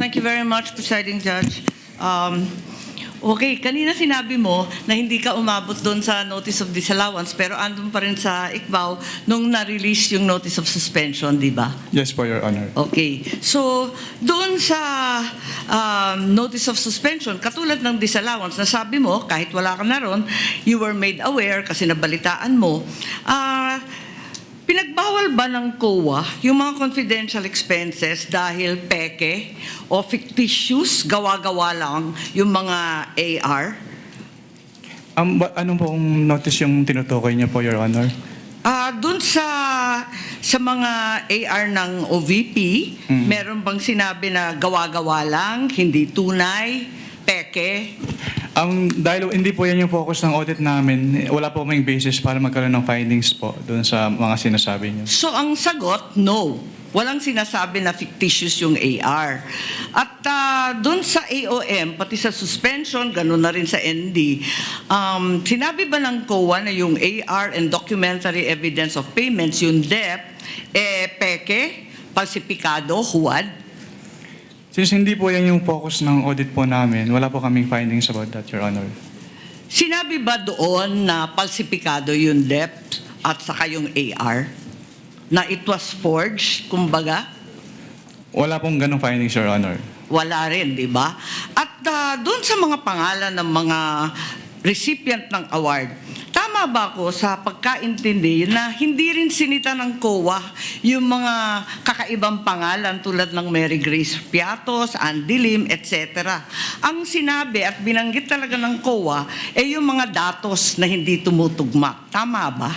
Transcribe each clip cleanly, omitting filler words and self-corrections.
Thank you very much, Presiding Judge. Okay, kanina sinabi mo na hindi ka umabot doon sa notice of disallowance pero andun pa rin sa ICBAO nung na-release yung notice of suspension, di ba? Yes po, Your Honor. Okay. So, doon sa notice of suspension, katulad ng disallowance, na sabi mo, kahit wala ka na ron, you were made aware kasi nabalitaan mo, pinagbawal ba ng COA yung mga confidential expenses dahil peke o fictitious, gawa-gawa lang yung mga AR? Anong pong notice yung tinutukoy niyo po, Your Honor? Doon sa mga AR ng OVP, meron bang sinabi na gawa-gawa lang, hindi tunay, peke? Dahil hindi po yan yung focus ng audit namin, wala po kaming basis para magkaroon ng findings po doon sa mga sinasabi niyo. So ang sagot, no. Walang sinasabi na fictitious yung AR. At doon sa AOM, pati sa suspension, gano'n na rin sa ND, sinabi ba ng COA na yung AR and documentary evidence of payments, yung DEP, peke, falsipikado, huwad? Since hindi po yan yung focus ng audit po namin, wala po kaming findings about that, Your Honor. Sinabi ba doon na falsipikado yung DEP at saka yung AR? Na it was forged, kumbaga? Wala pong ganong findings, Your Honor. Wala rin, di ba? At doon sa mga pangalan ng mga recipient ng award, tama ba ako sa pagkaintindi na hindi rin sinita ng COA yung mga kakaibang pangalan tulad ng Mary Grace Piatos, Andy Lim, etc. Ang sinabi at binanggit talaga ng COA ay yung mga datos na hindi tumutugma. Tama ba?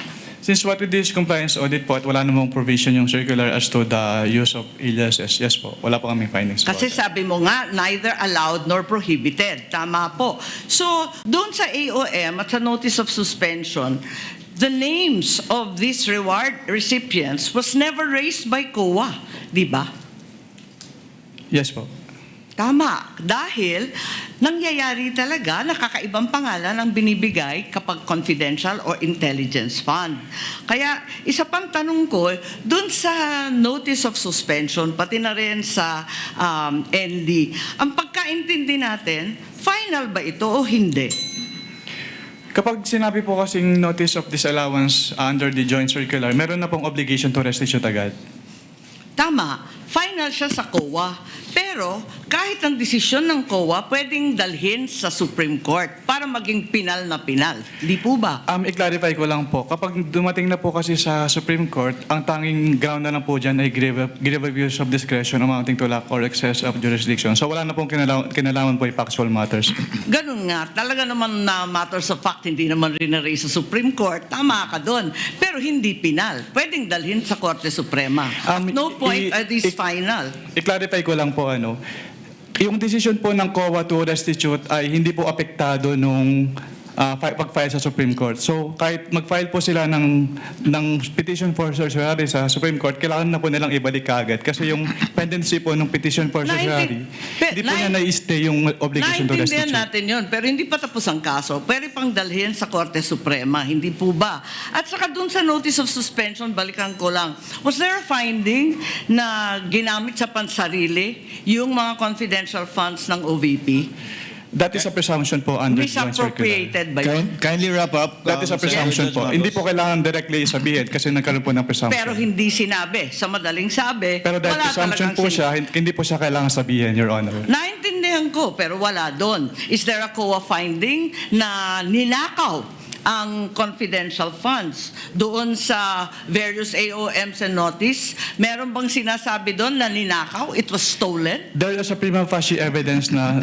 Since what we did is compliance audit po at wala namang provision yung circular as to the use of aliases, yes po, wala po kaming findings po. Kasi sabi mo nga, neither allowed nor prohibited. Tama po. So, doon sa AOM at sa notice of suspension, the names of these reward recipients was never raised by COA. Di ba? Yes po. Tama. Dahil nangyayari talaga na kakaibang pangalan ang binibigay kapag confidential or intelligence fund. Kaya isa pang tanong ko, dun sa notice of suspension, pati na rin sa ND, ang pagkaintindi natin, final ba ito o hindi? Kapag sinabi po kasing notice of disallowance under the joint circular, meron na pong obligation to restitute agad. Tama. Final siya sa COA. Pero kahit ang desisyon ng COA, pwedeng dalhin sa Supreme Court para maging pinal na pinal. Di po ba? I-clarify ko lang po, kapag dumating na po kasi sa Supreme Court, ang tanging ground na lang po dyan ay grave abuse of discretion amounting to lack or excess of jurisdiction. So wala na pong kinalaman po yung factual matters. Ganun nga. Talaga naman na matters of fact, hindi naman rin na-raise sa Supreme Court. Tama ka doon. Pero hindi pinal. Pwedeng dalhin sa Korte Suprema. At no point are these final. I-clarify ko lang po, yung decision po ng COA to restitute ay hindi po apektado nung pag-file sa Supreme Court. So kahit mag-file po sila ng petition for certiorari sa Supreme Court, kailangan na po nilang ibalik kaagad. Kasi yung pendency po ng petition for certiorari, hindi po niya na-stay yung obligation to restitute. Naintindihan natin yun, pero hindi pa tapos ang kaso. Pwede pang dalhin sa Korte Suprema, hindi po ba? At saka dun sa notice of suspension, balikan ko lang, was there a finding na ginamit sa pansarili yung mga confidential funds ng OVP? That is a presumption po under joint circular. Misappropriated ba yun? Kindly wrap up. That is a presumption po. Hindi po kailangan directly sabihin kasi nagkaroon po ng presumption. Pero hindi sinabi. Sa madaling sabi, Pero dahil wala presumption talagang po siya, hindi po siya kailangan sabihin, Your Honor. Naintindihan ko, pero wala doon. Is there a COA finding na ninakaw ang confidential funds doon sa various AOMs and notice? Meron bang sinasabi doon na ninakaw? It was stolen? There is a prima facie evidence na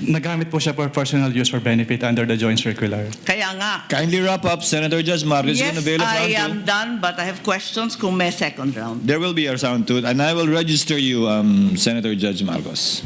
nagamit po siya for personal use or benefit under the joint circular. Kaya nga. Kindly wrap up, Senator Judge Marcos. Yes, Avail of I round am done, but I have questions kung may second round. two. There will be a round two, and I will register you, Senator Judge Marcos.